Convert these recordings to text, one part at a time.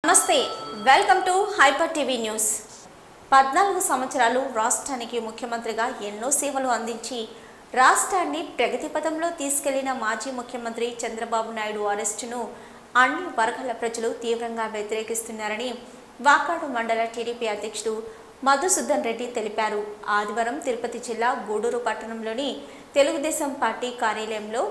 నమస్తే, welcome to hyper TV news. 14 సంవత్సరాలు రాష్ట్రానికి ముఖ్యమంత్రిగా ఎన్నో సేవలు అందించి రాష్ట్రాన్ని ప్రగతి పథంలో తీసుకెళ్లిన మాజీ ముఖ్యమంత్రి చంద్రబాబు నాయుడు అరెస్టును అన్ని వర్గాల ప్రజలు తీవ్రంగా వ్యతిరేకిస్తున్నారని వాకాడు మండల టీడీపీ అధ్యక్షుడు మధుసూదన్ రెడ్డి తెలిపారు. ఆదివారం తిరుపతి జిల్లా గూడూరు పట్టణంలోని తెలుగుదేశం పార్టీ కార్యాలయంలో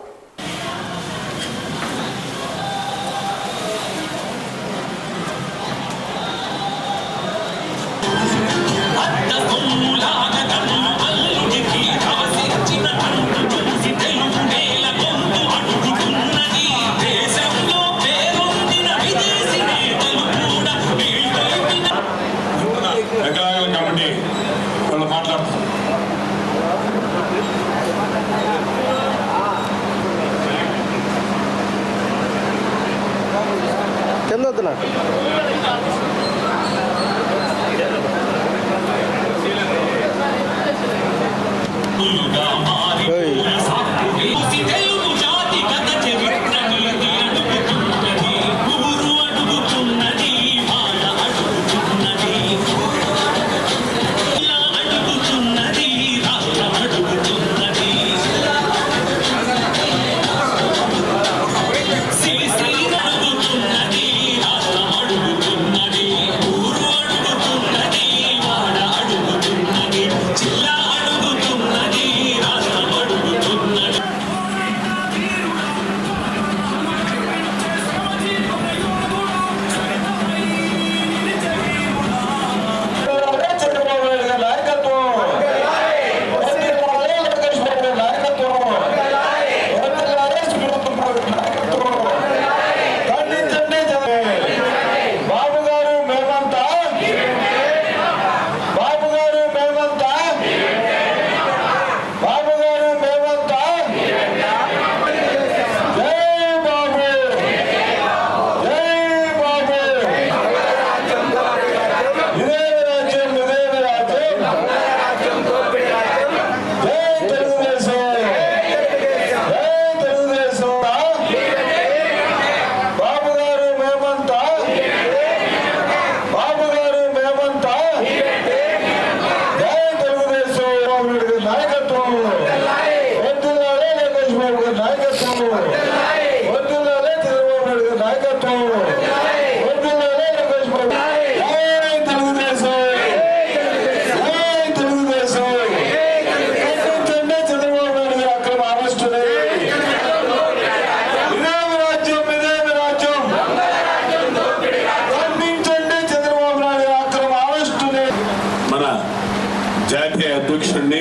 జాతీయ అధ్యక్షుడిని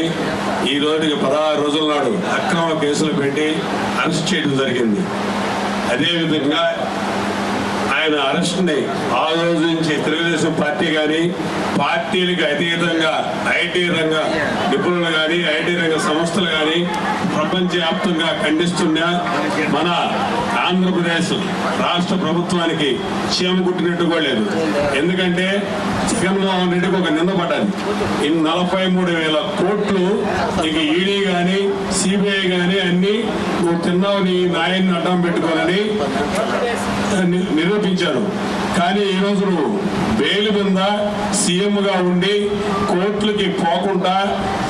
ఈ రోజుకి 16 రోజుల నాడు అక్రమ కేసులు పెట్టి అరెస్ట్ చేయడం జరిగింది. అదేవిధంగా ఆయన అరెస్ట్ని ఆ రోజు నుంచి తెలుగుదేశం పార్టీ కానీ పార్టీలకు అతీతంగా ఐటీ రంగ నిపుణులు కానీ ఐటీ రంగ సంస్థలు కానీ ప్రపంచవ్యాప్తంగా ఖండిస్తున్నా మన ఆంధ్రప్రదేశ్ రాష్ట్ర ప్రభుత్వానికి క్షేమ కుట్టినట్టు కూడా లేదు. ఎందుకంటే జగన్మోహన్ రెడ్డికి ఒక నింద పడ్డది. 43,000 కోట్లు నీకు ఈడీ కానీ సిబిఐ కానీ అన్ని నువ్వు తిన్నావు నీ నాయన్ని అడ్డం పెట్టుకోవాలని నిరూపించారు. కానీ ఈరోజు నువ్వు బెయిల్ మీద సీఎంగా ఉండి కోర్టులకి పోకుండా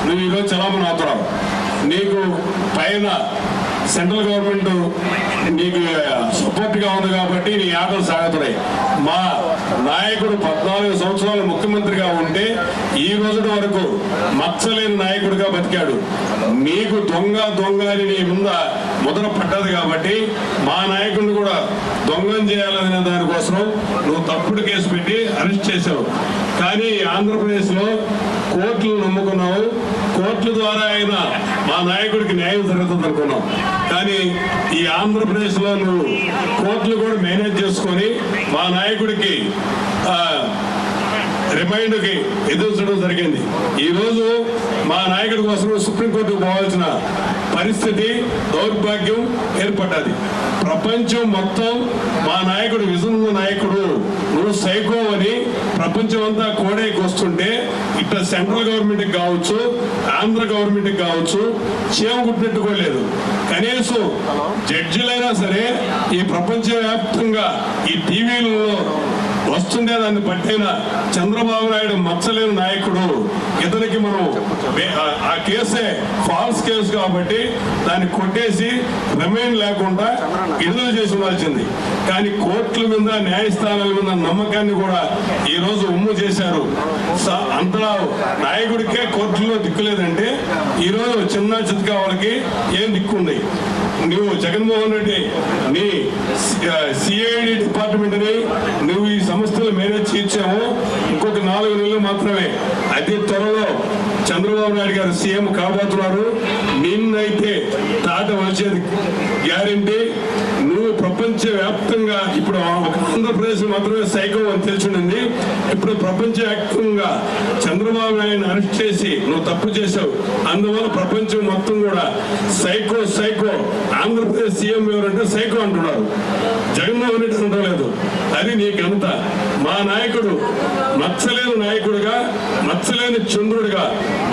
నువ్వు ఈరోజు చలామణి అవుతున్నావు. నీకు పైన సెంట్రల్ గవర్నమెంట్ నీకు సపోర్ట్ గా ఉంది కాబట్టి నీ ఆటలు సాగుతున్నాయి. మా నాయకుడు 14 సంవత్సరాలు ముఖ్యమంత్రిగా ఉంటే ఈ రోజు వరకు మచ్చలేని నాయకుడిగా బతికాడు. నీకు దొంగ అని నీ ముంద ముద్ర పడ్డది కాబట్టి మా నాయకుడిని కూడా దొంగం చేయాలనే దానికోసం నువ్వు తప్పుడు కేసు పెట్టి అరెస్ట్ చేశావు. కానీ ఆంధ్రప్రదేశ్ లో కోర్టులు నమ్ముకున్నావు. కోర్టుల ద్వారా అయినా మా నాయకుడికి న్యాయం జరుగుతుంది అనుకున్నావు. కానీ ఈ ఆంధ్రప్రదేశ్ లో నువ్వు కోర్టులు కూడా మేనేజ్ చేసుకొని మా నాయకుడికి రిమైండ్కి ఎదుర్చడం జరిగింది. ఈ రోజు మా నాయకుడి కోసం సుప్రీంకోర్టుకు పోవాల్సిన పరిస్థితి దౌర్భాగ్యం ఏర్పడ్డది. ప్రపంచం మొత్తం మా నాయకుడు విజన్ నాయకుడు నువ్వు సైకో అని ప్రపంచం అంతా కోడైకి వస్తుంటే ఇట్లా సెంట్రల్ గవర్నమెంట్కి కావచ్చు ఆంధ్ర గవర్నమెంట్కి కావచ్చు క్షేమ కుట్టినట్టు కూడా లేదు. కనీసం జడ్జిలైనా సరే ఈ ప్రపంచవ్యాప్తంగా ఈ టీవీలలో వస్తుండే దాన్ని పట్టైన చంద్రబాబు నాయుడు మచ్చలేని నాయకుడు. ఇతనికి మనం ఆ కేసే ఫాల్స్ కేసు కాబట్టి దాన్ని కొట్టేసి రిమైండ్ లేకుండా విడుదల చేసి ఉండాల్సింది. కానీ కోర్టుల మీద న్యాయస్థానాల మీద నమ్మకాన్ని కూడా ఈ రోజు ఉమ్ము చేశారు. అంతలా నాయకుడికే కోర్టులో దిక్కులేదంటే ఈ రోజు చిన్న చితకా వాళ్ళకి ఏం దిక్కుంది? నువ్వు జగన్మోహన్ రెడ్డి నీ సిఐడి డిపార్ట్మెంట్ ని నువ్వు ఈ సంస్థలు మేనేజ్ చేయించావు. ఇంకొక 4 నెలలు మాత్రమే. అతి త్వరలో చంద్రబాబు నాయుడు గారు సీఎం కాబోతున్నారు. నిన్నైతే తాట వచ్చేది గ్యారంటీ. నువ్వు ప్రపంచ వ్యాప్తంగా ఇప్పుడు ఆంధ్రప్రదేశ్ మాత్రమే సైకో అని తెలిసింది. ఇప్పుడు ప్రపంచ వ్యాప్తంగా చంద్రబాబు నాయుడిని అరెస్ట్ చేసి నువ్వు తప్పు చేశావు. అందువల్ల ప్రపంచం మొత్తం కూడా సైకో సైకో. ఆంధ్రప్రదేశ్ సీఎం ఎవరంటే సైకో అంటున్నారు, జగన్మోహన్ రెడ్డి అంటలేదు. అది నీకంతా. మా నాయకుడు మచ్చలేని నాయకుడిగా, మచ్చలేని చంద్రుడిగా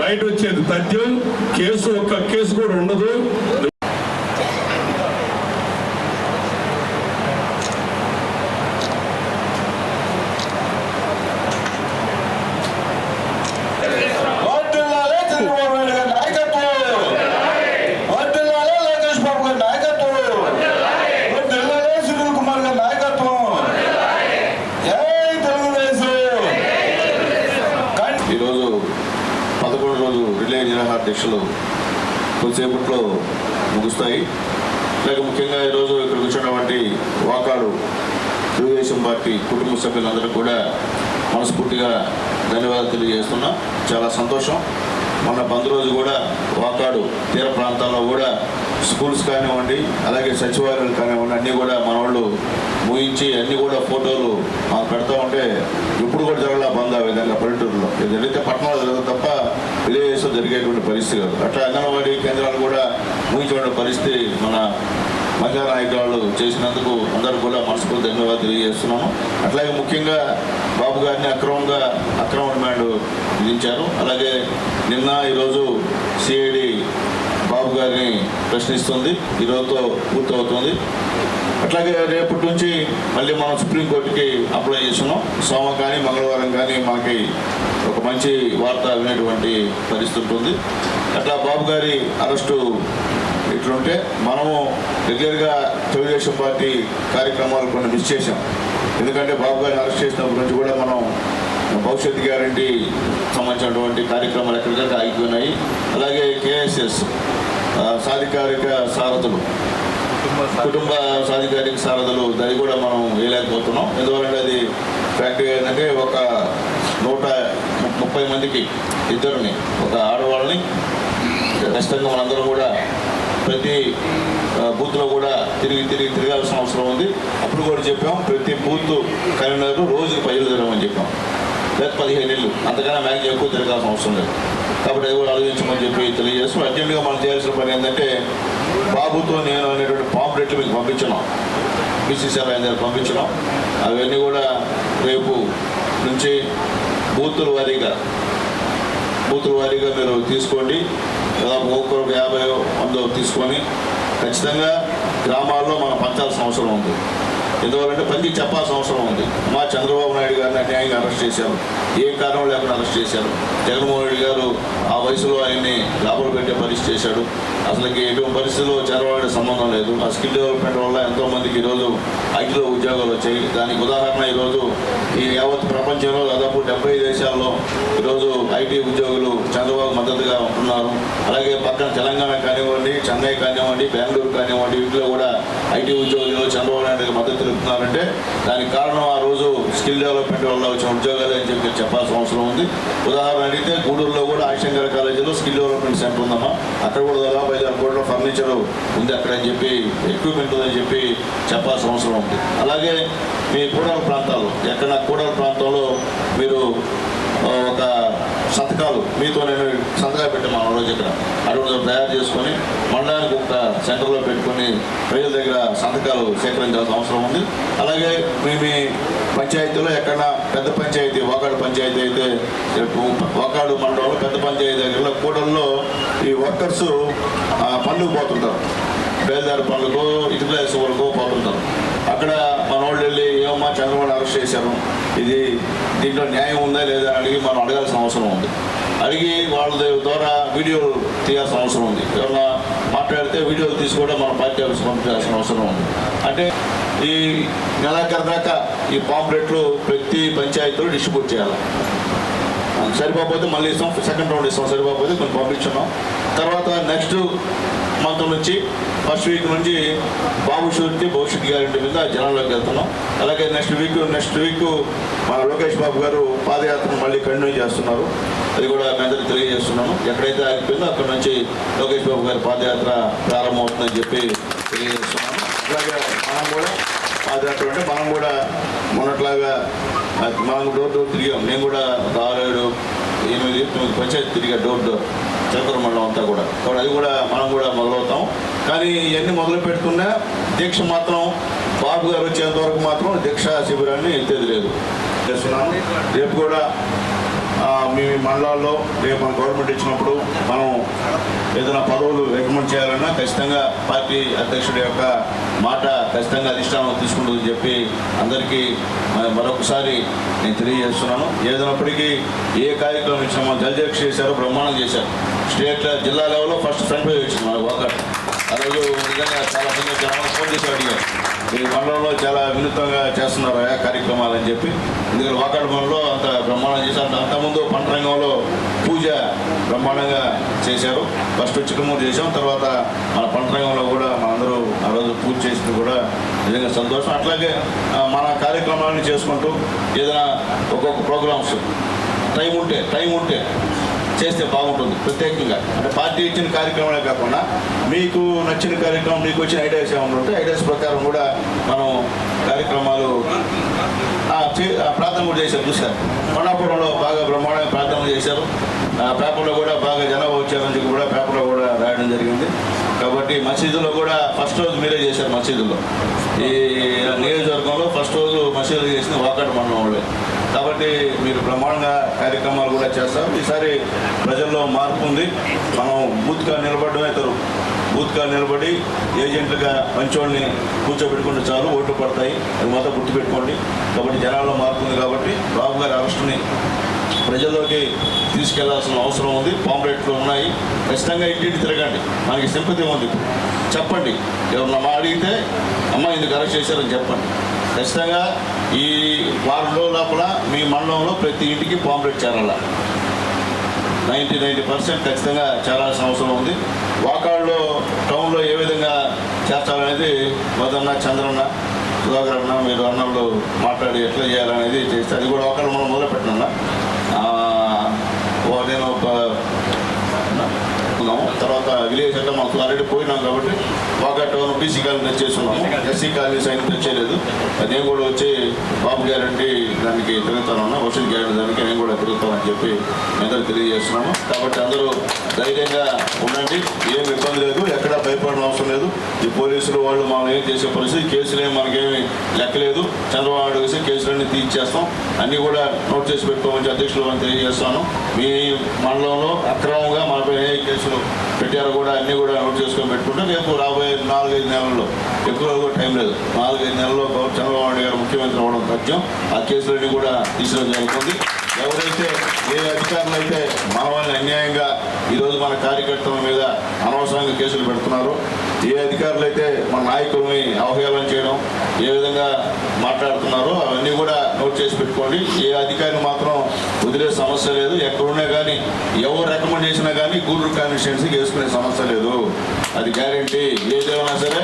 బయట వచ్చేది తథ్యం. కేసు ఒక్క కేసు కూడా ఉండదు. ఈరోజు 11 రోజు రిలే నిరాహార దీక్షలు కొద్దిసేపట్లో ముగుస్తాయి. లేక ముఖ్యంగా ఈరోజు ఇక్కడికి వచ్చినటువంటి వాకాడు తెలుగుదేశం పార్టీ కుటుంబ సభ్యులందరూ కూడా మనస్ఫూర్తిగా ధన్యవాదాలు తెలియజేస్తున్నా. చాలా సంతోషం. మొన్న బంద్ రోజు కూడా వాకాడు తీర ప్రాంతాల్లో కూడా స్కూల్స్ కానివ్వండి, అలాగే సచివాలయాలు కానివ్వండి, అన్నీ కూడా మన వాళ్ళు ముగించి అన్నీ కూడా ఫోటోలు మాకు పెడతా ఉంటే ఇప్పుడు కూడా జరగలా బంద్. ఆ విధంగా పల్లెటూరులో జరిగితే పట్టణాలు జరగదు తప్ప విలేజెస్లో జరిగేటువంటి పరిస్థితి కాదు. అట్లా అంగన్వాడీ కేంద్రాలు కూడా ముగించేటువంటి పరిస్థితి మన మహిళా నాయకులు చేసినందుకు అందరూ కూడా మనస్ఫూర్తి ధన్యవాదాలు తెలియజేస్తున్నాము. అట్లాగే ముఖ్యంగా బాబు గారిని అక్రమ డిమాండ్ విధించారు. అలాగే నిన్న ఈరోజు సిఐడి బాబు గారిని ప్రశ్నిస్తుంది. ఈరోజుతో పూర్తవుతుంది. అట్లాగే రేపటి నుంచి మళ్ళీ మనం సుప్రీంకోర్టుకి అప్లై చేస్తున్నాం. సోమవారం కానీ మంగళవారం కానీ మనకి ఒక మంచి వార్త వినేటువంటి పరిస్థితి ఉంటుంది. అట్లా బాబు గారి అరెస్టు ఇట్లుంటే మనము రెగ్యులర్గా తెలుగుదేశం పార్టీ కార్యక్రమాలు కొన్ని మిస్ చేశాం. ఎందుకంటే బాబు గారిని అరెస్ట్ చేసినప్పటి నుంచి కూడా మనం భవిష్యత్ గ్యారంటీ సంబంధించినటువంటి కార్యక్రమాలు ఎక్కడికక్కడ ఆగిపోయినాయి. అలాగే కేఎస్ఎస్ సాధికారిక సారథులు, కుటుంబ సాధికారిక సారథులు దాన్ని కూడా మనం వేయలేకపోతున్నాం. ఎందువల్లంటే అది ఫ్యాక్టరీ ఏంటంటే ఒక 130 మందికి ఇద్దరిని, ఒక ఆడవాళ్ళని ఖచ్చితంగా మనందరం కూడా ప్రతి బూత్లో కూడా తిరగాల్సిన అవసరం ఉంది. అప్పుడు కూడా చెప్పాం, ప్రతి బూత్ కన్వీనర్ రోజుకి 10 తిరగమని చెప్పాం. లేదా 15 ఏళ్ళు, అంతకన్నా మ్యాక్సిమం ఎక్కువ తిరగాల్సిన అవసరం లేదు. కాబట్టి అది కూడా ఆలోచించమని చెప్పి తెలియజేస్తూ అర్జెంటుగా మనం చేయాల్సిన పని ఏంటంటే బాబుతో నేను అనేటువంటి పాంప్లెట్లు మీకు పంపించినాం, బీసీసీ దగ్గర పంపించినాం. అవన్నీ కూడా రేపు నుంచి బూతుల వారీగా మీరు తీసుకోండి. దాదాపు ఒక్కొక్కరు 50-100 తీసుకొని ఖచ్చితంగా గ్రామాల్లో మనం పంచాల్సిన అవసరం ఉంది. ఎందువల్లంటే పనికి చెప్పాల్సిన అవసరం ఉంది. మా చంద్రబాబు నాయుడు గారిని అన్యాయంగా అరెస్ట్ చేశారు, ఏ కారణం లేకుండా అరెస్ట్ చేశారు. జగన్మోహన్ రెడ్డి గారు ఆ వయసులో ఆయన్ని లోపల పెట్టే పరిస్థితి చేశాడు. అసలుకి ఎటువంటి పరిస్థితుల్లో చంద్రబాబు సంబంధం లేదు. ఆ స్కిల్ డెవలప్మెంట్ వల్ల ఎంతోమందికి ఈరోజు ఐటీలో ఉద్యోగాలు వచ్చాయి. దానికి ఉదాహరణ ఈరోజు ఈ యావత్ ప్రపంచంలో దాదాపు 70 దేశాల్లో ఈరోజు ఐటీ ఉద్యోగులు చంద్రబాబు మద్దతుగా ఉంటున్నారు. అలాగే పక్కన తెలంగాణ కానివ్వండి, చెన్నై కానివ్వండి, బెంగళూరు కానివ్వండి, వీటిలో కూడా ఐటీ ఉద్యోగులు చంద్రబాబు నాయుడు మద్దతు తెలుపుతున్నారంటే దానికి కారణం ఆ రోజు స్కిల్ డెవలప్మెంట్ వల్ల వచ్చిన ఉద్యోగాలు అని చెప్పి చెప్పాల్సిన అవసరం ఉంది. ఉదాహరణ అడిగితే గూడూరులో కూడా ఆశంకర్ కాలేజీలో స్కిల్ డెవలప్మెంట్ సెంటర్ ఉందమ్మా. అక్కడ కూడా దాదాపు 5-6 కోట్ల ఫర్నిచర్ ఉంది అక్కడ అని చెప్పి, ఎక్విప్మెంట్ ఉందని చెప్పి చెప్పాల్సిన అవసరం ఉంది. అలాగే మీ కూడల ప్రాంతాల్లో ఎక్కడ కూడల ప్రాంతంలో మీరు ఒక సంతకాలు మీతో నేను సంతకాలు పెట్టాను రోజు ఇక్కడ అటువంటి తయారు చేసుకొని మండలానికి ఒక సెంటర్లో పెట్టుకొని ప్రజల దగ్గర సంతకాలు సేకరించాల్సిన అవసరం ఉంది. అలాగే మీ పంచాయతీలో ఎక్కడన్నా పెద్ద పంచాయతీ, వాకాడు పంచాయతీ అయితే వాకాడు మండలంలో పెద్ద పంచాయతీ దగ్గరలో కూడల్లో ఈ వర్కర్స్ పనులకు పోతుంటారు, బయలుదేరి పనులకు, ఇటుక వరకు పోతుంటారు. అక్కడ మన వాళ్ళు వెళ్ళి ఏమమ్మా చంద్రబాబు అరెస్ట్ చేశారు, దీంట్లో న్యాయం ఉందా లేదా అని అడిగి మనం అడగాల్సిన అవసరం ఉంది. అడిగి వాళ్ళ ద్వారా వీడియోలు తీయాల్సిన అవసరం ఉంది. ఎవరైనా మాట్లాడితే వీడియోలు తీసి కూడా మన పార్టీ ఆఫీస్ పంపించాల్సిన అవసరం ఉంది. అంటే ఈ నెలాఖరు దాకా ఈ పాంప్లెట్లు ప్రతి పంచాయతీలో డిస్ట్రిబ్యూట్ చేయాలి. సరిపోతే మళ్ళీ ఇస్తాం, సెకండ్ రౌండ్ ఇస్తాం. సరిపోతే కొన్ని పంపించున్నాం. తర్వాత నెక్స్ట్ మంత్ నుంచి ఫస్ట్ వీక్ నుంచి బాబు షూరిటీ భవిష్యత్ గ్యారెంటీ మీద జనాల్లోకి వెళ్తున్నాం. అలాగే నెక్స్ట్ వీక్ మన లోకేష్ బాబు గారు పాదయాత్రను మళ్ళీ కంటిన్యూ చేస్తున్నారు. అది కూడా మీ అందరికీ తెలియజేస్తున్నాను. ఎక్కడైతే ఆగిపోయిందో అక్కడ నుంచి లోకేష్ బాబు గారి పాదయాత్ర ప్రారంభమవుతుందని చెప్పి తెలియజేస్తున్నాను. అలాగే మనం కూడా పాదయాత్ర అంటే మనం కూడా మొన్నట్లాగా మనం డోర్ తిరిగాం. నేను కూడా 6, 7, 8 పంచాయతీ తిరిగా డోర్ చంద్ర మండలం అంతా కూడా. కాబట్టి అది కూడా మనం కూడా మొదలవుతాం. కానీ ఇవన్నీ మొదలు పెట్టుకున్నా దీక్ష మాత్రం బాబు గారు వచ్చేంత వరకు మాత్రం దీక్షా శిబిరాన్ని ఎత్తేది లేదు చేస్తున్నాను. రేపు కూడా మీ మండలాల్లో రేపు మన గవర్నమెంట్ ఇచ్చినప్పుడు మనం ఏదైనా పదవులు రికమెండ్ చేయాలన్నా ఖచ్చితంగా పార్టీ అధ్యక్షుడి యొక్క మాట ఖచ్చితంగా అధిష్టానం తీసుకుంటుందని చెప్పి అందరికీ మరొకసారి నేను తెలియజేస్తున్నాను. ఏదైనప్పటికీ ఏ కార్యక్రమం ఇచ్చినా మనం జలజీక్ష చేశారు, బ్రహ్మాండం చేశారు. స్టేట్ జిల్లా లెవెల్లో ఫస్ట్ ఫ్రంట్ పేజ్ వచ్చింది మన వాకట్. ఆ రోజు నిజంగా చాలా ఫోన్ చేసి అడిగారు, ఈ మండలంలో చాలా వినూత్నంగా చేస్తున్నారు ఆయా కార్యక్రమాలు అని చెప్పి. ఎందుకంటే వాకాడు మండలంలో అంత బ్రహ్మాండం చేశారు. అంతకుముందు పంట రంగంలో పూజ బ్రహ్మాండంగా చేశారు. ఫస్ట్ చిక్కుమూరు చేసాం, తర్వాత మన పంట రంగంలో కూడా మనందరూ ఆ రోజు పూజ చేసింది కూడా నిజంగా సంతోషం. అట్లాగే మన కార్యక్రమాలను చేసుకుంటూ ఏదైనా ఒక్కొక్క ప్రోగ్రామ్స్ టైం ఉంటే చేస్తే బాగుంటుంది. ప్రత్యేకంగా అంటే పార్టీ ఇచ్చిన కార్యక్రమాలే కాకుండా మీకు నచ్చిన కార్యక్రమం, మీకు వచ్చిన ఐడియాస్ ఏమైనా ఉంటే ఐడియాస్ ప్రకారం కూడా మనం కార్యక్రమాలు ప్రార్థన కూడా చేశారు. చూశారు కొండాపురంలో బాగా బ్రహ్మాండంగా ప్రార్థన చేశారు. పేపర్లో కూడా బాగా జనాభా వచ్చారని చెప్పి కూడా పేపర్లో కూడా రాయడం జరిగింది. కాబట్టి మసీదులో కూడా ఫస్ట్ రోజు మీరే చేశారు. మసీదులో ఈ నియోజకవర్గంలో ఫస్ట్ రోజు మసీదులు చేసిన వాకాడు మండలం వాళ్ళే. కాబట్టి మీరు బ్రహ్మాండంగా కార్యక్రమాలు కూడా చేస్తారు. ఈసారి ప్రజల్లో మార్పు ఉంది. మనం బూత్గా నిలబడమే తరు బూత్గా నిలబడి ఏజెంట్లుగా మంచోళ్ళని కూర్చోబెట్టుకుంటే చాలు, ఓట్లు పడతాయి. అది మాత్రం గుర్తుపెట్టుకోండి. కాబట్టి జనాల్లో మార్పు ఉంది. కాబట్టి బాబు గారి అరెస్టుని ప్రజల్లోకి తీసుకెళ్లాల్సిన అవసరం ఉంది. పాంప్లెట్లు ఉన్నాయి, ఖచ్చితంగా ఇంటింటి తిరగండి. మనకి సింపతి ఉంది. చెప్పండి, ఎవరన్నా మా అడిగితే అమ్మ ఎందుకు అరెస్ట్ చేశారని చెప్పండి. ఖచ్చితంగా ఈ వారం రోజుల లోపల మీ మండలంలో ప్రతి ఇంటికి పాంప్లెట్ చేరాల. 90% ఖచ్చితంగా చేరాల్సిన అవసరం ఉంది. వాకాడులో టౌన్లో ఏ విధంగా చేర్చాలనేది మొదన్న చంద్రన్న సుధాకర్ అన్న మీరు అన్నలు మాట్లాడి ఎట్లా చేయాలనేది చేస్తే అది కూడా ఒకళ్ళు మనం మొదలు పెట్టినా నేను తర్వాత విలేజ్ అంటే మనకు ఆల్రెడీ పోయినాం. కాబట్టి వాకాడు టౌన్ బీసీ కాలనీ తెచ్చేస్తున్నాము, ఎస్సీ కాలనీస్ అయినా తెచ్చేయలేదు. నేను కూడా వచ్చి బాబు గ్యారంటీ దానికి తిరుగుతానన్నా, భవిష్యత్ గ్యారంటీ దానికి నేను కూడా తిరుగుతానని చెప్పి అందరూ తెలియజేస్తున్నాము. కాబట్టి అందరూ ధైర్యంగా ఉండండి, ఏం ఇబ్బంది లేదు, ఎక్కడా భయపడిన అవసరం లేదు. ఈ పోలీసులు వాళ్ళు మనం ఏం చేసే పరిస్థితి, కేసులు ఏమి మనకేమి లెక్కలేదు. చంద్రబాబు వేసి కేసులన్నీ తీర్చేస్తాం, అన్నీ కూడా నోట్ చేసి పెట్టుకోమని అధ్యక్షులు అని తెలియజేస్తాను. మీ మండలంలో అక్రమంగా మనపై ఏ కేసులు పెట్టారో కూడా అన్నీ కూడా నోట్ చేసుకొని పెట్టుకుంటే రేపు రాబోయే 4-5 నెలల్లో, ఎక్కువ కూడా టైం లేదు, 4-5 నెలల్లో చంద్రబాబు నాయుడు గారు ముఖ్యమంత్రి అవ్వడం తథ్యం. ఆ కేసులన్నీ కూడా తీసుకోవడం జరుగుతుంది. ఎవరైతే ఏ అధికారులు అయితే మన వాళ్ళని అన్యాయంగా ఈరోజు మన కార్యకర్తల మీద అనవసరంగా కేసులు పెడుతున్నారో, ఏ అధికారులు అయితే మన నాయకుల్ని అవహేళన చేయడం, ఏ విధంగా మాట్లాడుతున్నారో అవన్నీ కూడా నోట్ చేసి పెట్టుకోండి. ఏ అధికారిని మాత్రం వదిలే సమస్య లేదు. ఎక్కడున్నా కానీ ఎవరు రికమెండ్ చేసినా కానీ గూడూరు కాన్స్టిట్యున్సీకి వేసుకునే సమస్య లేదు, అది గ్యారంటీ. ఏదేమైనా సరే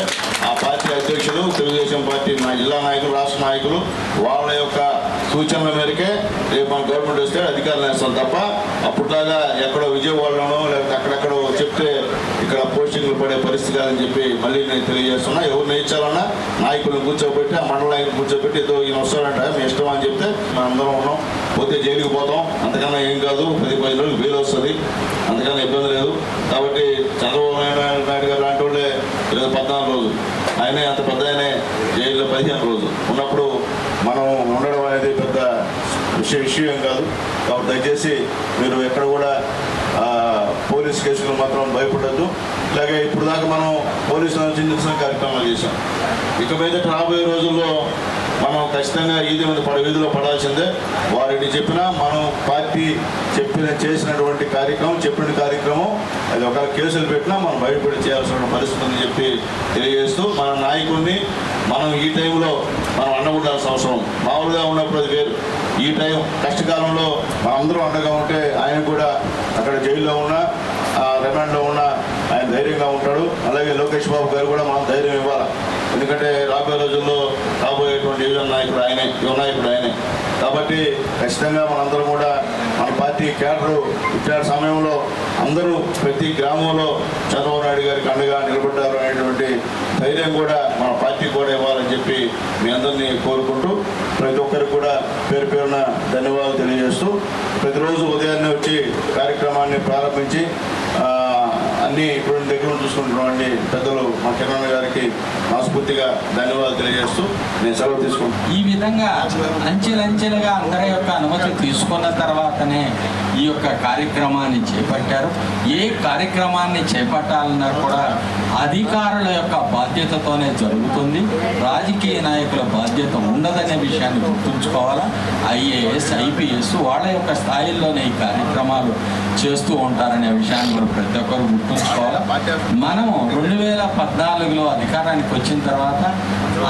ఆ పార్టీ అధ్యక్షులు, తెలుగుదేశం పార్టీ మా జిల్లా నాయకులు, రాష్ట్ర నాయకులు వాళ్ళ యొక్క సూచనల మేరకే రేపు మన గవర్నమెంట్ వస్తే అధికారులు వేస్తాం తప్ప అప్పట్లాగా ఎక్కడో విజయవాడలోనో లేకపోతే అక్కడెక్కడో చెప్తే ఇక్కడ పోస్టింగ్లు పడే పరిస్థితి కాదని చెప్పి మళ్ళీ నేను తెలియజేస్తున్నా. ఎవరు నేర్చాలన్నా నాయకులను కూర్చోబెట్టి, ఆ మండల నాయకులు కూర్చోబెట్టి ఏదో ఈయన వస్తాడంట మీ ఇష్టం అని చెప్తే మనం అందరం ఉన్నాం, పోతే జైలుకి పోతాం, అంతకన్నా ఏం కాదు. 10-15 రోజులు బెయిల్ వస్తుంది, అంతకన్నా ఇబ్బంది లేదు. కాబట్టి చంద్రబాబు నాయుడు గారు లాంటి వాళ్ళే 14 రోజులు, ఆయనే అంత పెద్ద ఆయనే జైల్లో 15 రోజులు ఉన్నప్పుడు మనం ఉండడం అనేది పెద్ద విషయం కాదు. కాబట్టి దయచేసి మీరు ఎక్కడ కూడా పోలీస్ కేసులు మాత్రం భయపడద్దు. అలాగే ఇప్పుడు దాకా మనం పోలీసులు నిరసన కార్యక్రమాలు చేశాం. ఇక మీద రాబోయే రోజుల్లో మనం ఖచ్చితంగా వీధిలో పడాల్సిందే. వారిని చెప్పినా మనం పార్టీ చేసినటువంటి చెప్పిన కార్యక్రమం అది ఒకవేళ కేసులు పెట్టినా మనం బయటపడి చేయాల్సిన పరిస్థితి ఉందని చెప్పి తెలియజేస్తూ, మన నాయకుడిని మనం ఈ టైంలో మనం అండగుండాల్సిన అవసరం. మామూలుగా ఉన్నప్పుడు అది వేరు. ఈ టైం కష్టకాలంలో అందరూ అండగా ఉంటే ఆయన కూడా అక్కడ జైల్లో ఉన్నా రిమాండ్లో ఉన్న ఆయన ధైర్యంగా ఉంటాడు. అలాగే లోకేష్ బాబు గారు కూడా మనం ధైర్యం ఇవ్వాలి. ఎందుకంటే రాబోయే రోజుల్లో రాబోయేటువంటి యువ నాయకుడు ఆయనే. కాబట్టి ఖచ్చితంగా మనందరం కూడా మన పార్టీ క్యాడరు ఇట్లాంటి సమయంలో అందరూ ప్రతి గ్రామంలో చంద్రబాబు నాయుడు గారికి అండగా నిలబడ్డారు అనేటువంటి ధైర్యం కూడా మన పార్టీ కూడా ఇవ్వాలని చెప్పి మీ అందరినీ కోరుకుంటూ, ప్రతి ఒక్కరికి కూడా పేరు పేరున ధన్యవాదాలు తెలియజేస్తూ, ప్రతిరోజు ఉదయాన్నే వచ్చి కార్యక్రమాన్ని ప్రారంభించి అన్నీ ఇప్పుడు దగ్గర చూసుకుంటున్నామండి పెద్దలు మా కిరణ్ గారికి మనస్ఫూర్తిగా ధన్యవాదాలు తెలియజేస్తూ నేను సెలవు తీసుకుంటాను. ఈ విధంగా అంచెలంచెలుగా అందరి యొక్క అనుమతి తీసుకున్న తర్వాతనే ఈ యొక్క కార్యక్రమాన్ని చేపట్టారు. ఏ కార్యక్రమాన్ని చేపట్టాలన్నా కూడా అధికారుల యొక్క బాధ్యతతోనే జరుగుతుంది. రాజకీయ నాయకుల బాధ్యత ఉండదనే విషయాన్ని గుర్తుంచుకోవాలా. ఐఏఎస్, ఐపీఎస్ వాళ్ళ యొక్క స్థాయిల్లోనే ఈ కార్యక్రమాలు చేస్తూ ఉంటారనే విషయాన్ని కూడా ప్రతి ఒక్కరు గుర్తుంచుకోవాలి. మనము 2014లో అధికారానికి వచ్చిన తర్వాత,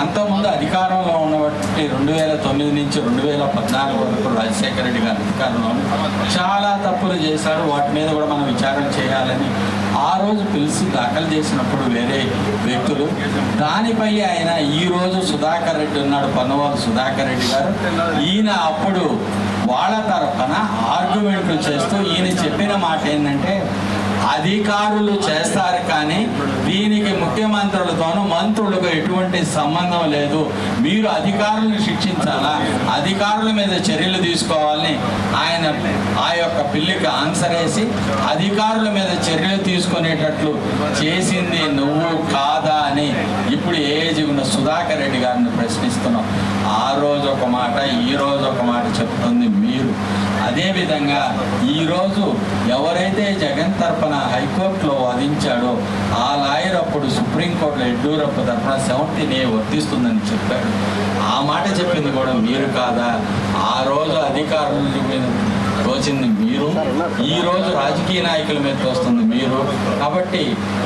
అంతకుముందు అధికారంలో ఉన్నటువంటి 2009 నుంచి 2014 వరకు రాజశేఖర రెడ్డి గారు అధికారంలో చాలా తప్పులు చేశారు. వాటి మీద కూడా మనం విచారణ చేయాలని ఆ రోజు పిలిచి దాఖలు చేసినప్పుడు వేరే వ్యక్తులు, దానిపై ఆయన ఈరోజు సుధాకర్ రెడ్డి ఉన్నాడు, పన్నువాళ్ళు సుధాకర్ రెడ్డి గారు, ఈయన అప్పుడు వాళ్ళ తరఫున ఆర్గ్యుమెంట్లు చేస్తూ ఈయన చెప్పిన మాట ఏంటంటే, అధికారులు చేస్తారు కానీ దీనికి ముఖ్యమంత్రులతోనూ మంత్రులకు ఎటువంటి సంబంధం లేదు, మీరు అధికారులను శిక్షించాలా, అధికారుల మీద చర్యలు తీసుకోవాలని ఆయన ఆ యొక్క పిల్లికి ఆన్సర్ వేసి, అధికారుల మీద చర్యలు తీసుకునేటట్లు చేసింది నువ్వు కాదా అని ఇప్పుడు ఏజ్ ఉన్న సుధాకర్ రెడ్డి గారిని ప్రశ్నిస్తున్నాం. ఆ రోజు ఒక మాట, ఈ రోజు ఒక మాట చెప్తుంది మీరు. అదేవిధంగా ఈరోజు ఎవరైతే జగన్ తరఫున హైకోర్టులో వాదించాడో ఆ లాయర్ అప్పుడు సుప్రీంకోర్టులో యడ్యూరప్ప తరఫున 17A వర్తిస్తుందని చెప్పాడు. ఆ మాట చెప్పింది కూడా మీరు కాదా? ఆ రోజు అధికారుల మీద తోచింది మీరు, ఈరోజు రాజకీయ నాయకుల మీద తోస్తుంది మీరు. కాబట్టి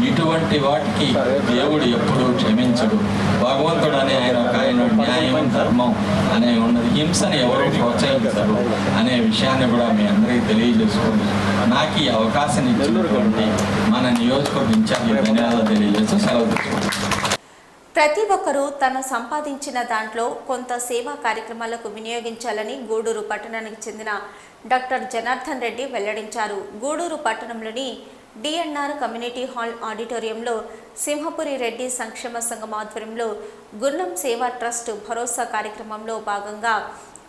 ఇటువంటి వాటికి దేవుడు ఎప్పుడూ క్షమించడు. భగవంతుడు అనే ఆయన న్యాయం, ధర్మం అనే ఉన్నది. హింసని ఎవరు ప్రోత్సహించరు అనే విషయాన్ని కూడా మీ అందరికీ తెలియజేసుకోండి. నాకు ఈ అవకాశం ఇచ్చినటువంటి మన నియోజకవర్గ ఇన్ఛార్జి ధన్యవాదాలు తెలియజేస్తూ సెలవు తీసుకుంటాను. ప్రతి ఒక్కరూ తను సంపాదించిన దాంట్లో కొంత సేవా కార్యక్రమాలకు వినియోగించాలని గూడూరు పట్టణానికి చెందిన డాక్టర్ జనార్దన్ రెడ్డి వెల్లడించారు. గూడూరు పట్టణంలోని డిఎన్ఆర్ కమ్యూనిటీ హాల్ ఆడిటోరియంలో సింహపురి రెడ్డి సంక్షేమ సంఘం ఆధ్వర్యంలో గున్నం సేవా ట్రస్ట్ భరోసా కార్యక్రమంలో భాగంగా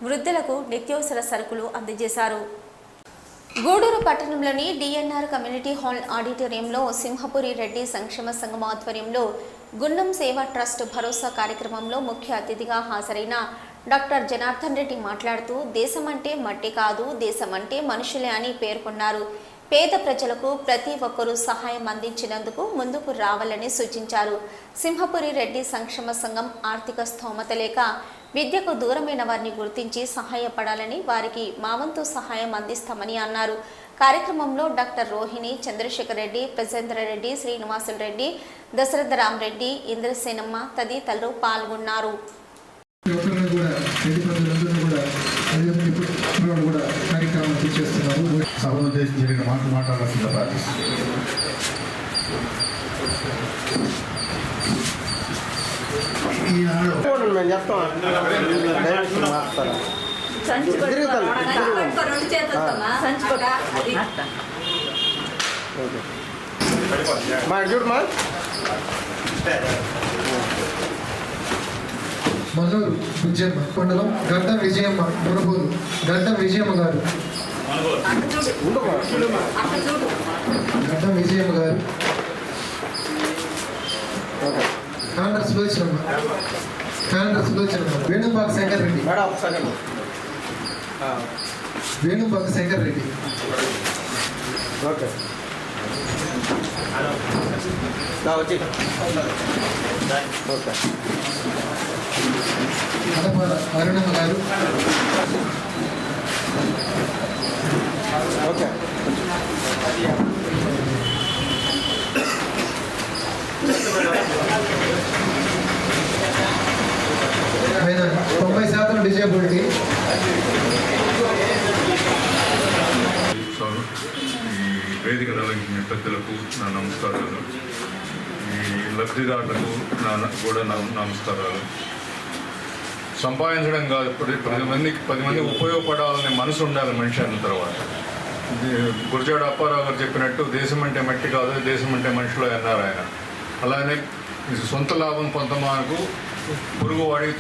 వృద్ధులకు నిత్యావసర సరుకులు అందజేశారు. గూడూరు పట్టణంలోని డిఎన్ఆర్ కమ్యూనిటీ హాల్ ఆడిటోరియంలో సింహపురి రెడ్డి సంక్షేమ సంఘం ఆధ్వర్యంలో గున్నం సేవా ట్రస్ట్ భరోసా కార్యక్రమంలో ముఖ్య అతిథిగా హాజరైన డాక్టర్ జనార్దన్ రెడ్డి మాట్లాడుతూ, దేశం అంటే మట్టి కాదు, దేశం అంటే మనుషులే అని పేర్కొన్నారు. పేద ప్రజలకు ప్రతి ఒక్కరూ సహాయం అందించినందుకు ముందుకు రావాలని సూచించారు. సింహపురి రెడ్డి సంక్షేమ సంఘం ఆర్థిక స్థోమత లేక విద్యకు దూరమైన వారిని గుర్తించి సహాయపడాలని, వారికి మా వంతు సహాయం అందిస్తామని అన్నారు. కార్యక్రమంలో డాక్టర్ రోహిణి, చంద్రశేఖర్ రెడ్డి, ప్రజేంద్ర రెడ్డి, శ్రీనివాసులు రెడ్డి, దశరథ రామరెడ్డి, ఇంద్రసేనమ్మ తదితరులు పాల్గొన్నారు. సభలో చేసి జరిగిన మాట్లాడాల్సింది ప్రార్థిస్తున్నాను. మల్లూరు విజయమ్మ మండలం గడ్డ విజయమ్మ మునుగోలు గడ్డ విజయమ్మ గారు, గడ్డ విజయమ్మ గారు, కాంగ్రెస్ సులోచనమ్మ, కాంగ్రెస్ సులోచనమ్మ, వేణుపాక శంకర్ రెడ్డి, వేణుపాక శంకర్ రెడ్డి, అడపాల అరుణమ్మ గారు, ఆయన 90% డిజేబిలిటీ. ఈ వేదిక నిర్వహించిన పెద్దలకు నా నమస్కారాలు. ఈ లబ్ధిదారులకు కూడా నమస్కారాలు. సంపాదించడం కాదు, 10 మంది ఉపయోగపడాలనే మనసు ఉండాలి మనిషి అన్న తర్వాత. గురజాడ అప్పారావు గారు చెప్పినట్టు దేశం అంటే మట్టి కాదు, దేశం అంటే మనుషులు అన్నారు ఆయన. అలానే సొంత లాభం పొందమాకు పొరుగువాడికి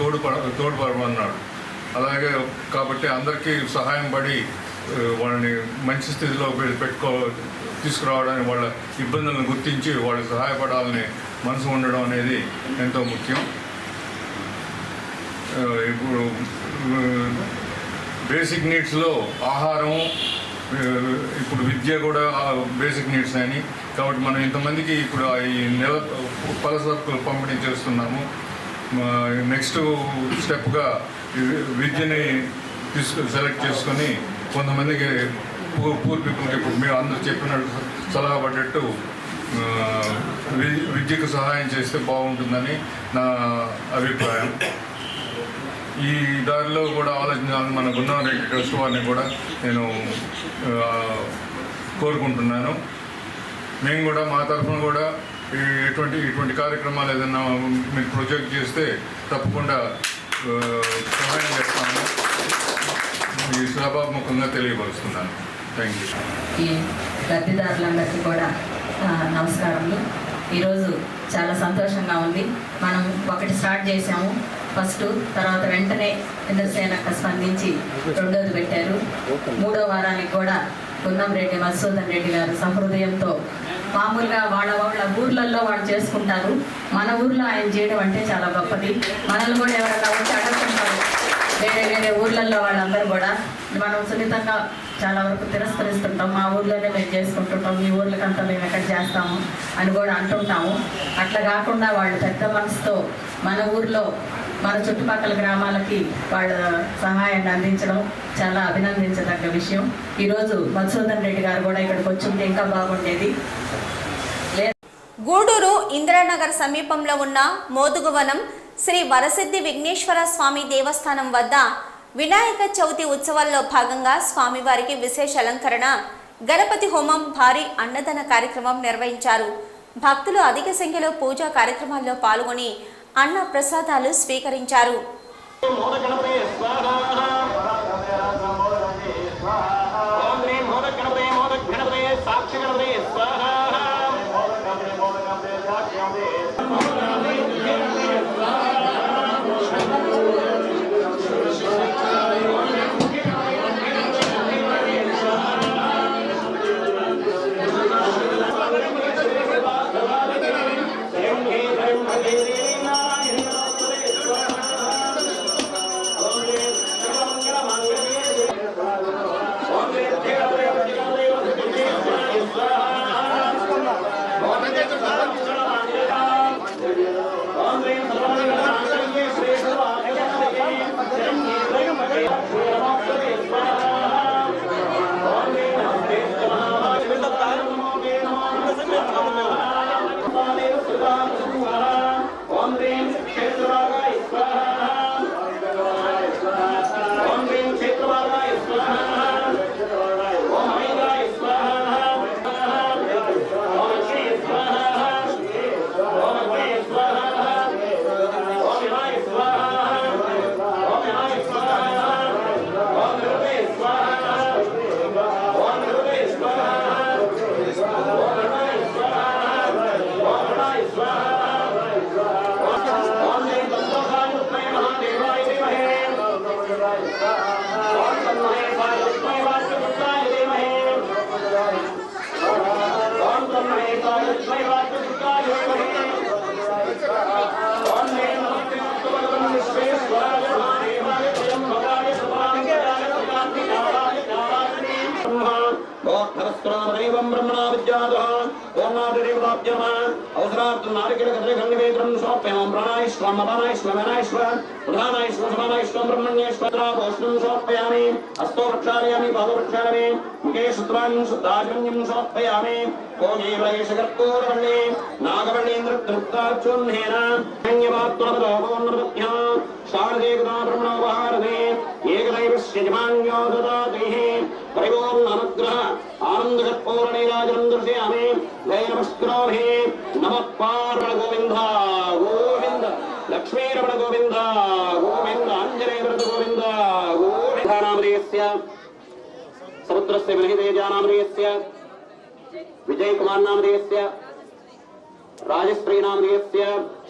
తోడ్పడమన్నాడు. అలాగే కాబట్టి అందరికీ సహాయం పడి వాళ్ళని మంచి స్థితిలో తీసుకురావడానికి, వాళ్ళ ఇబ్బందులను గుర్తించి వాళ్ళకి సహాయపడాలని మనసు ఉండడం అనేది ఎంతో ముఖ్యం. ఇప్పుడు బేసిక్ నీడ్స్లో ఆహారం, ఇప్పుడు విద్య కూడా బేసిక్ నీడ్స్ అని. కాబట్టి మనం ఇంతమందికి ఇప్పుడు ఈ నెల పలసరుకులు పంపిణీ చేస్తున్నాము. నెక్స్ట్ స్టెప్గా విద్యని సెలెక్ట్ చేసుకొని కొంతమందికి పూర్ పీపుల్కి ఇప్పుడు మేము అందరూ చెప్పినట్టు సలహా పడ్డట్టు విద్యకు సహాయం చేస్తే బాగుంటుందని నా అభిప్రాయం. ఈ దారిలో కూడా ఆలోచించాలని మన గున్నారెడ్డి ట్రస్ట్ వారిని కూడా నేను కోరుకుంటున్నాను. మేము కూడా మా తరఫున కూడా ఇటువంటి కార్యక్రమాలు ఏదైనా మీరు ప్రొజెక్ట్ చేస్తే తప్పకుండా సహాయం చేస్తాము. ఈ సభాముఖంగా తెలియపరుస్తున్నాను. Thank you. ఈ లబ్ధిదారులందరికీ కూడా నమస్కారములు. ఈరోజు చాలా సంతోషంగా ఉంది. మనం ఒకటి స్టార్ట్ చేసాము ఫస్ట్, తర్వాత వెంటనే ఇంద్రసేనక్క స్పందించి రెండోది పెట్టారు. 3వ వారానికి కూడా గున్నంరెడ్డి మధుసూదన్ రెడ్డి గారు సహృదయంతో, మామూలుగా వాళ్ళ ఊర్లలో వాళ్ళు చేసుకుంటారు, మన ఊర్లో ఆయన చేయడం అంటే చాలా గొప్పది. మనల్ని కూడా ఎవరైనా వచ్చి అడుగుతుంటారు వేరే ఊర్లలో వాళ్ళందరూ కూడా. మనం సున్నితంగా చాలా వరకు తిరస్కరిస్తుంటాం, మా ఊర్లోనే మేము చేసుకుంటుంటాం, మీ ఊర్లకంతా మేము ఎక్కడ చేస్తాము అని కూడా అంటుంటాము. అట్లా కాకుండా వాళ్ళు పెద్ద మనసుతో మన ఊర్లో మన చుట్టుపక్కల గ్రామాలకి వాళ్ళ సహాయాన్ని అందించడం చాలా అభినందించదగ్గ విషయం. ఈరోజు మధుసూదన్ రెడ్డి గారు కూడా ఇక్కడికి వచ్చుంటే ఇంకా బాగుండేది. గూడూరు ఇందిరానగర్ సమీపంలో ఉన్న మోదుగువనం శ్రీ వరసిద్ధి విఘ్నేశ్వర స్వామి దేవస్థానం వద్ద వినాయక చవితి ఉత్సవాల్లో భాగంగా స్వామివారికి విశేష అలంకరణ, గణపతి హోమం, భారీ అన్నదాన కార్యక్రమం నిర్వహించారు. భక్తులు అధిక సంఖ్యలో పూజా కార్యక్రమాల్లో పాల్గొని అన్న ప్రసాదాలు స్వీకరించారు. मंगलार्थं नारिकेलकदलीफलनिवेदनं समर्पयामः। प्राणायामः अपानायामः प्रधानायामः समानायामः ब्रह्मण्येश्वराभूषणं समर्पयामि। हस्तो प्रक्षालयामि पादौ प्रक्षालयामि मुखे शुद्धान् शुद्धाचमन्यं समर्पयामि। कोजेवलेशकर्पूरवल्ली नागवल्लीन्द्रतृप्ताचूर्णेन अन्यवात्मनोपवन्नपत्या शारदेकदा ब्रह्मणोपहारदे एकदैवस्य जमान्यो ददातिः परिपूर्णानुग्रह आनन्दकर्पूरनीराजनं दर्शयामि। जय नमस्कारामि। नमः पार्वण गोविन्द गोविन्द लक्ष्मीरमण गोविन्द गोविन्द आञ्जनेयव्रत गोविन्द गोविन्दानामधेयस्य समुद्रस्य विनिहितेजानामधेयस्य विजय कुमार नामधेयस्य राजश्री नामधेयस्य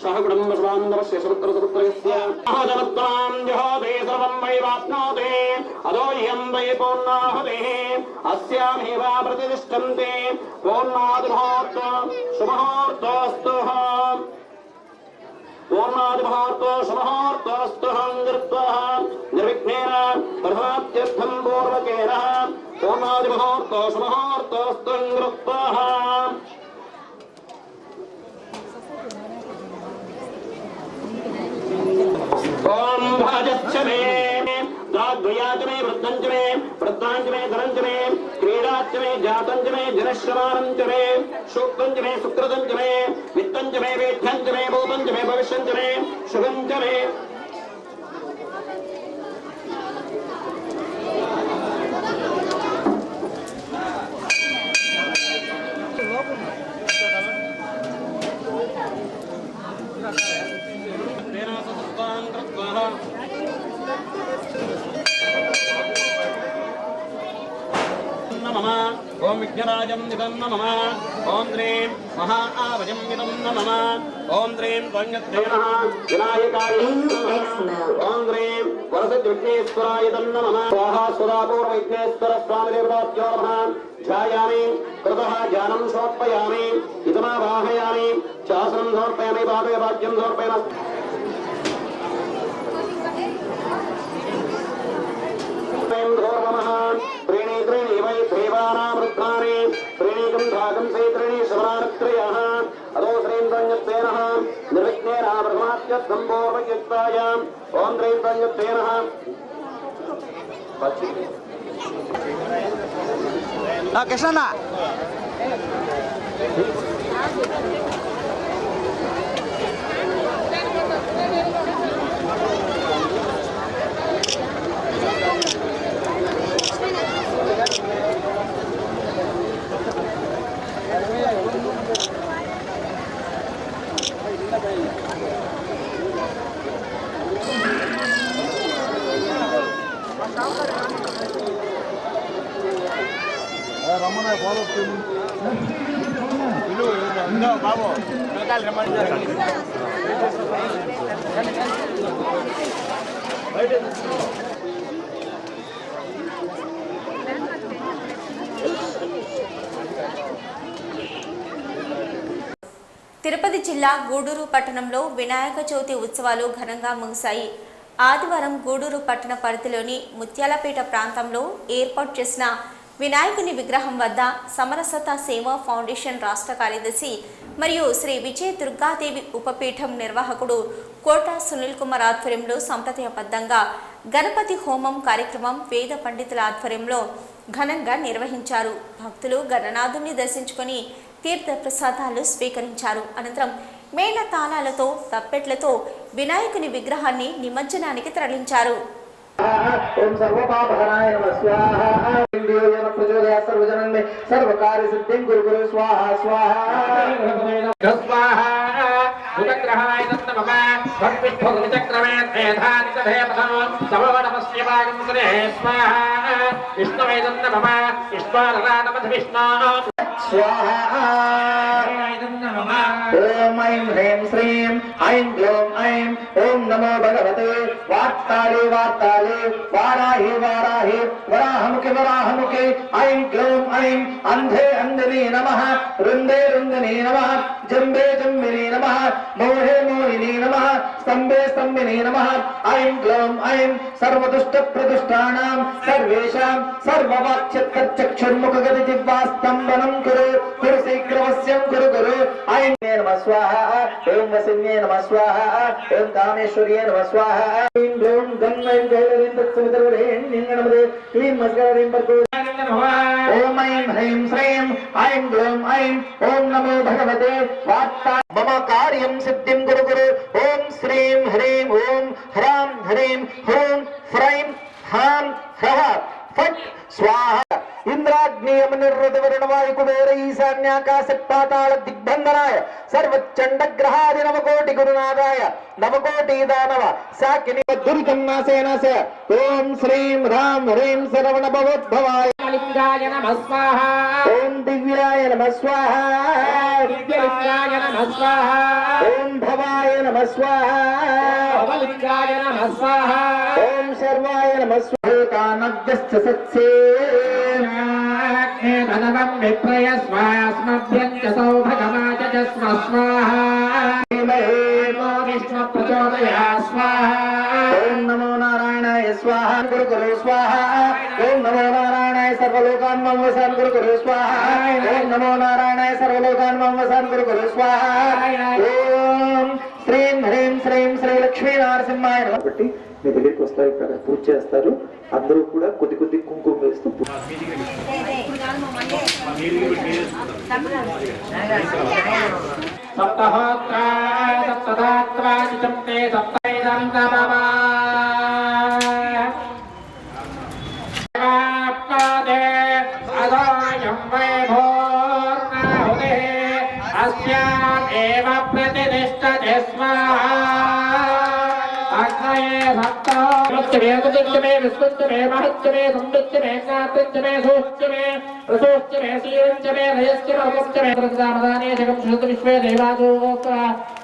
सहकुटुम्बसुबान्धवस्य समुद्रसमुद्रस्य महदवत्तां जहोते सर्वं वै वाप्नोते अदो ह्यं वै पूर्णाहुतिः अस्यामेव प्रतिष्ठन्ते पूर्णादिमुहूर्त सुमुहूर्तोऽस्तु पूर्णादिमुहूर्तो सुमुहूर्तोऽस्तु कृत्वा निर्विघ्नेन प्रथमात्यर्थं पूर्वकेन पूर्णादिमुहूर्तो सुमुहूर्तोऽस्तु कृत्वा ओम भाजच्छ मे द्वाद्वयाच मे वृद्धंच मे वृद्धांच मे धनंच मे क्रीडाच मे जातंच मे जनश्रमाणंच मे सूक्तंच मे सुकृतंच मे वित्तंच मे वेद्यंच मे भूतंच मे भविष्यंच मे शुभंच मे ओम विघ्नराजं निधं नमः। ओम द्रीं महा आवजं निधं नमः। ओम द्रीं त्वञ्जत्रेणः विनायकाय ओम द्रीं वरसद्विघ्नेश्वराय नमः। स्वाहा सदा पूर्वविघ्नेश्वर स्वामिदेवताभ्यो नमः। ध्यायामि कृतः ज्ञानं समर्पयामि इदमावाहयामि शासनं समर्पयामि पादे वाक्यं समर्पयामि। त्रीणि त्रीणि वै देवानां रुद्राणि त्रीणि गन्धाकं से त्रीणि शवनात्रयः अदो श्रीन्द्रञ्जत्सेनः निर्विघ्नेन प्रथमात्यर्थं पूर्वयुक्तायाम् ओम श्रीन्द्रञ्जत्सेनः कृष्णಣ್ण బాబు తిరుపతి జిల్లా గూడూరు పట్టణంలో వినాయక చవితి ఉత్సవాలు ఘనంగా ముగిశాయి. ఆదివారం గూడూరు పట్టణ పరిధిలోని ముత్యాలపేట ప్రాంతంలో ఏర్పాటు చేసిన వినాయకుని విగ్రహం వద్ద సమరసత సేవా ఫౌండేషన్ రాష్ట్ర కార్యదర్శి మరియు శ్రీ విజయ దుర్గాదేవి ఉపపీఠం నిర్వాహకుడు కోట సునీల్ కుమార్ ఆధ్వర్యంలో సంప్రదాయబద్ధంగా గణపతి హోమం కార్యక్రమం వేద పండితుల ఆధ్వర్యంలో ఘనంగా నిర్వహించారు. భక్తులు గణనాథుని దర్శించుకొని తీర్థ ప్రసాదాలు స్వీకరించారు. అనంతరం మేళ తాళాలతో తప్పెట్లతో వినాయకుని విగ్రహాన్ని నిమజ్జనానికి తరలించారు. ओम सर्वपापहराय नमः स्वाहा इंद्रियों प्रचोदया सर्वजनन में सर्वकार्य सिद्धिं गुरु गुरु स्वाहा स्वाहा स्वाहा भूतग्रहाय नमः भक्तिभोग चक्रमे मेधानि सभेपथं समवनमस्य भागं सरे स्वाहा विष्णवे नमः विष्णुरानमथ विष्णु स्वाहा ओम ऐं ह्रीं श्रीं ऐं ग्लौं ऐं ओम नमो भगवते वार्ताले वार्ताले वाराहि वाराहि वराहमुखे वराहमुखे ऐं ग्लौं ऐं अंधे अंधने नमः रुंदे रुंदने नमः जम्बे जम्बिने नमः मोहे मोहिने स्तम्भिने नमः स्तम्भे स्तम्भिने नमः ऐं ग्लौं ऐं सर्वदुष्टप्रदुष्टानां सर्वेषां सर्ववाक्चक्षुर्मुखगतिजिह्वास्तम्भनं कुरु कुरु शीघ्रवश्यं कुरु कुरु ऐं नमः स्वाहा ॐ वसिन्ये नमः स्वाहा ॐ कामेश्वर्ये नमः स्वाहा ऐं ग्लौं गं ऐं गौरीं तत्सवितर्वरेण्यं नमः क्लीं मस्करीं भर्गो ओम ऐं ह्रीं श्रीं ऐं ग्लौं ऐं ॐ नमो भगवते वात्ता मम कार्यं सिद्धिं कुरु कुरु ॐ श्रीं ह्रीं ॐ ह्रां ह्रीं ह्रूं फ्रैं हां ह्रः फट् स्वाहा इंद्राग्नियमनिर्वृतवरुणवायुकुबेर ईशान्याकाश पाताल दिग्बंधनाय सर्वचंडग्रहादि नवकोटि गुरुनाथाय नवकोटि दानव साकिनी दुरितं नाशेनस्य ओम श्रीं ह्रां ह्रीं सरवण भवोद्भवाय लिंगाय नमः स्वाहा ओम दिव्याय नमः स्वाहा दिव्यलिंगाय नमः स्वाहा ओम भवाय नमः स्वाहा भवलिंगाय नमः स्वाहा ओम सर्वाय नमः स्वाहा कानव्यश्च सत्से धनवं विप्रय स्वास्मभ्यं च सौभगमाच च स्वाहा विष्णु प्रचोदयात् स्वाहा ओम नमो नारायणाय स्वाहा गुरु गुरु स्वाहा ओम नमो नारायणाय सर्वलोकान् मम वसान् गुरु गुरु स्वाहा ओम नमो नारायणाय सर्वलोकान् मम वसान् गुरु गुरु स्वाहा ओम श्रीं ह्रीं श्रीं श्री लक्ष्मी नरसिंहाय नमः మీ దగ్గరికి వస్తారు ఇక్కడ పూజ చేస్తారు అందరూ కూడా కొద్ది కొద్ది కుంకుమ వేస్తూ प्रतिष्ठते स्वाहा मे विस्कुच्चमे महच्चमे संविच्चमे ज्ञातृच्चमे सोच्चमे रसोच्चमे शीरञ्चमे रयश्चमे रसोच्चमे सर्गदामदाने जगं शुद्ध विश्वे देवादोक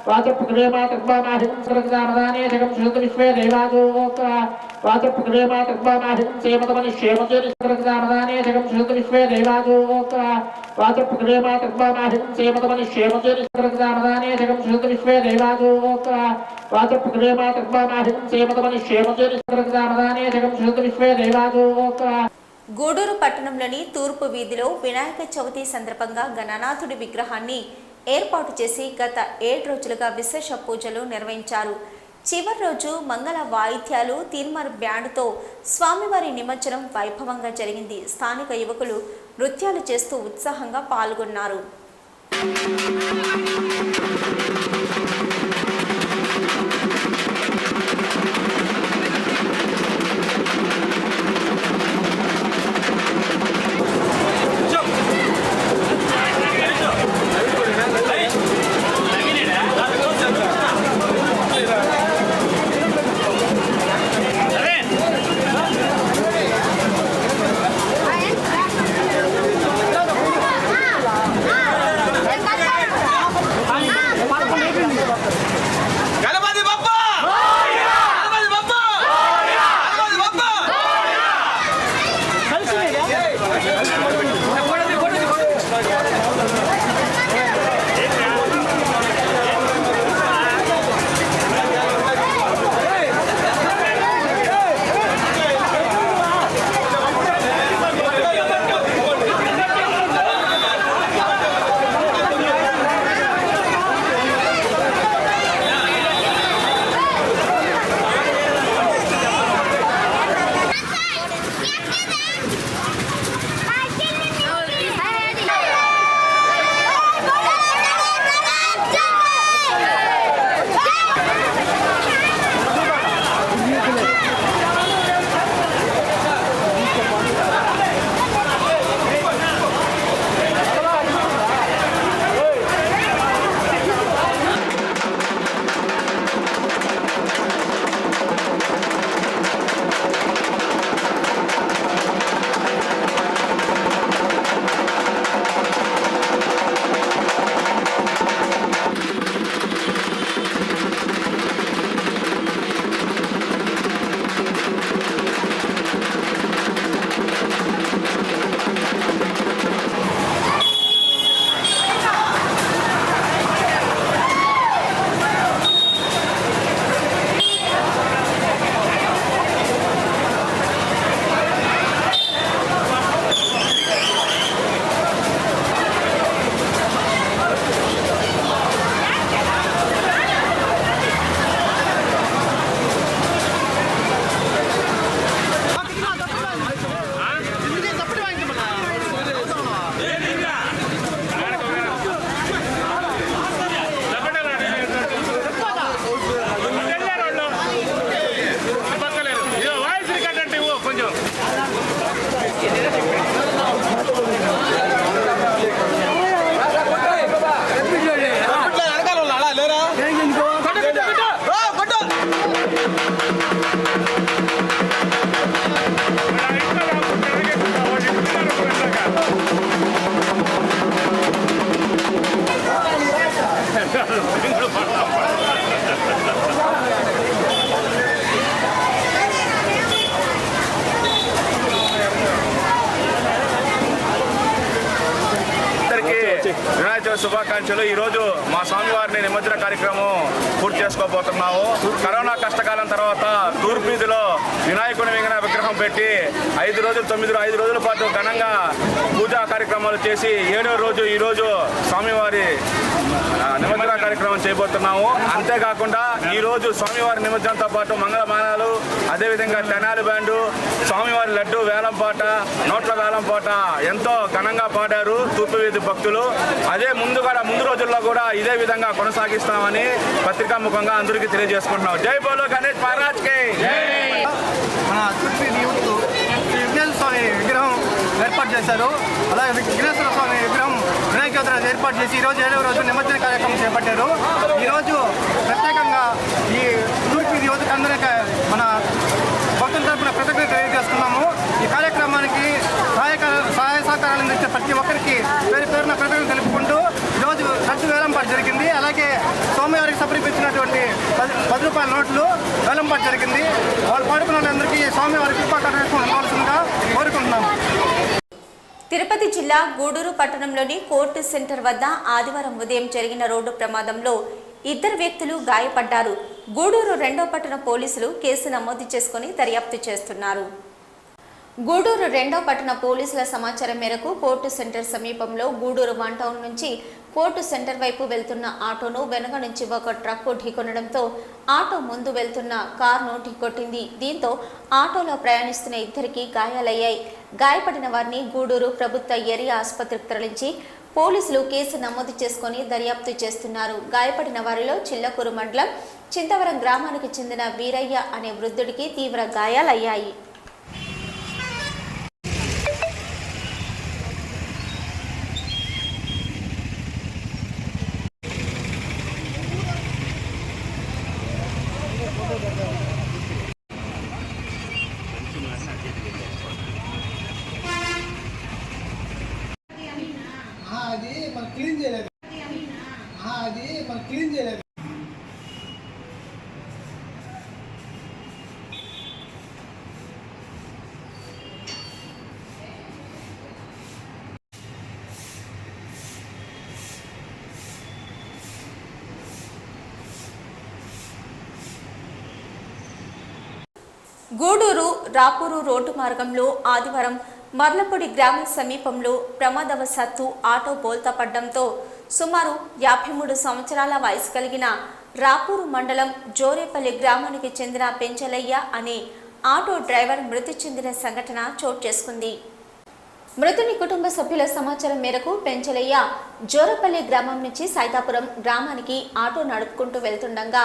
वाचपृथ्वे मातृग्माहिं सर्गदामदाने जगं शुद्ध विश्वे देवादोक वाचपृथ्वे मातृग्माहिं सेमतमनिष्येमते सर्गदामदाने जगं शुद्ध विश्वे देवादोक वाचपृथ्वे मातृग्माहिं सेमतमनिष्येमते सर्गदामदाने जगं शुद्ध विश्वे देवादोक वाचपृथ्वे मातृग्माहिं सेमतमनिष्येमते सर्गदामदाने जगं शुद्ध विश्वे देवादोक గూడూరు పట్టణంలోని తూర్పు వీధిలో వినాయక చవితి సందర్భంగా గణనాథుడి విగ్రహాన్ని ఏర్పాటు చేసి గత 7 రోజులుగా విశేష పూజలు నిర్వహించారు. చివరి రోజు మంగళ వాయిద్యాలు తీన్మార్ బ్యాండ్తో స్వామివారి నిమజ్జనం వైభవంగా జరిగింది. స్థానిక యువకులు నృత్యాలు చేస్తూ ఉత్సాహంగా పాల్గొన్నారు. వినాయక చవితి శుభాకాంక్షలు. ఈరోజు మా స్వామివారిని నిమజ్జన కార్యక్రమం పూర్తి చేసుకోబోతున్నాము. కరోనా కష్టకాలం తర్వాత తూర్పు వీధిలో వినాయకుని విగ్రహం పెట్టి 5 రోజుల పాటు ఘనంగా పూజా కార్యక్రమాలు చేసి 7వ రోజు ఈరోజు స్వామివారి నిమజ్జన కార్యక్రమం చేయబోతున్నాము. అంతేకాకుండా ఈరోజు స్వామివారి నిమజ్జనంతో పాటు మంగళమానాలు, అదేవిధంగా తెనాలి బ్యాండు, స్వామివారి లడ్డు వేలంపాట, నోట్ల వేలంపాట ఎంతో ఘనంగా పాడారు తూర్పు వీధి భక్తులు. అదే ముందు రోజుల్లో కూడా ఇదే విధంగా కొనసాగిస్తామని పత్రికా ముఖంగా అందరికీ తెలియజేసుకుంటున్నాం. జై బోలో గణేష్ మహారాజ్ కి. మన తూర్పు యూత్ విఘ్నేశ్వర స్వామి విగ్రహం ఏర్పాటు చేశారు. అలాగే విఘ్నేశ్వర స్వామి విగ్రహం వినాయక చవితి రోజు ఏర్పాటు చేసి ఈరోజు 7వ రోజు నిమజ్జన కార్యక్రమం చేపట్టారు. ఈరోజు ప్రత్యేకంగా ఈ తూర్పు యువతకు అందరికీ మన భక్తుల తరపున కృతజ్ఞత తెలియజేస్తున్నాము. ఈ కార్యక్రమానికి సహాయ సహకారాలు అందించే ప్రతి ఒక్కరికి పేరున కృతజ్ఞత తెలుపుకుంటూ ఈరోజు లడ్డు వేలంపాట జరిగింది. అలాగే స్వామివారికి సమర్పించినటువంటి 10 రూపాయల నోట్లు వేలంపాట జరిగింది. వాళ్ళు పాడుకున్న అందరికీ స్వామివారి కృపా కటాక్షం ఉండవలసిందిగా కోరుకుంటున్నాము. తిరుపతి జిల్లా గూడూరు పట్టణంలోని కోర్టు సెంటర్ వద్ద ఆదివారం ఉదయం జరిగిన రోడ్డు ప్రమాదంలో 2 వ్యక్తులు గాయపడ్డారు. గూడూరు 2వ పట్టణ పోలీసులు కేసు నమోదు చేసుకుని దర్యాప్తు చేస్తున్నారు. గూడూరు 2వ పట్టణ పోలీసుల సమాచారం మేరకు కోర్టు సెంటర్ సమీపంలో గూడూరు 1 టౌన్ నుంచి కోర్టు సెంటర్ వైపు వెళ్తున్న ఆటోను వెనుక నుంచి ఒక ట్రక్కు ఢీకొనడంతో ఆటో ముందు వెళ్తున్న కారును ఢీకొట్టింది. దీంతో ఆటోలో ప్రయాణిస్తున్న 2కి గాయాలయ్యాయి. గాయపడిన వారిని గూడూరు ప్రభుత్వ ఏరియా ఆసుపత్రికి తరలించి పోలీసులు కేసు నమోదు చేసుకుని దర్యాప్తు చేస్తున్నారు. గాయపడిన వారిలో చిల్లకూరు మండలం చింతవరం గ్రామానికి చెందిన వీరయ్య అనే వృద్ధుడికి తీవ్ర గాయాలయ్యాయి. గూడూరు రాపూరు రోడ్డు మార్గంలో ఆదివారం మర్లపొడి గ్రామ సమీపంలో ప్రమాదవశాత్తు ఆటో బోల్తా పడ్డంతో సుమారు 53 సంవత్సరాల వయసు కలిగిన రాపూరు మండలం జోరేపల్లి గ్రామానికి చెందిన పెంచలయ్య అనే ఆటో డ్రైవర్ మృతి చెందిన సంఘటన చోటు చేసుకుంది. మృతుని కుటుంబ సభ్యుల సమాచారం మేరకు పెంచలయ్య జోరపల్లి గ్రామం నుంచి సైతాపురం గ్రామానికి ఆటో నడుపుకుంటూ వెళ్తుండగా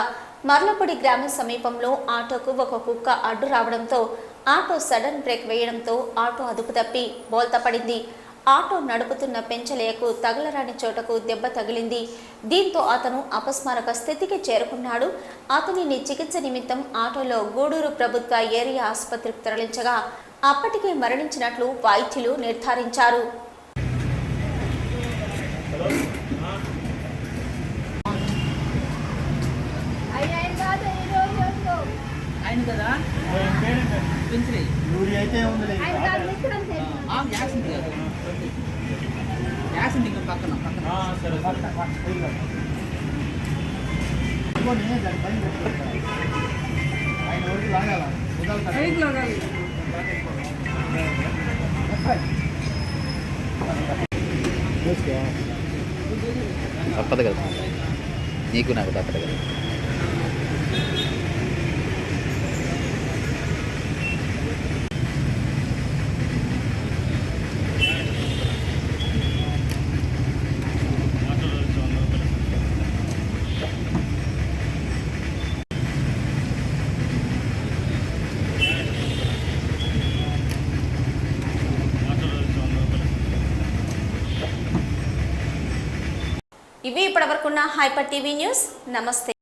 మర్లపొడి గ్రామ సమీపంలో ఆటోకు ఒక కుక్క అడ్డు రావడంతో ఆటో సడన్ బ్రేక్ వేయడంతో ఆటో అదుపు తప్పి బోల్తా పడింది. ఆటో నడుపుతున్న పెంచలయ్యకు తగలరాని చోటకు దెబ్బ తగిలింది. దీంతో అతను అపస్మారక స్థితికి చేరుకున్నాడు. అతనిని చికిత్స నిమిత్తం ఆటోలో గూడూరు ప్రభుత్వ ఏరియా ఆసుపత్రికి తరలించగా అప్పటికే మరణించినట్లు వైద్యులు నిర్ధారించారు. తప్పదు కదా, నీకు నాకు తప్పదు కదా. ఇవి ఇప్పటివరకున్న హైపర్ టీవీ న్యూస్. నమస్తే.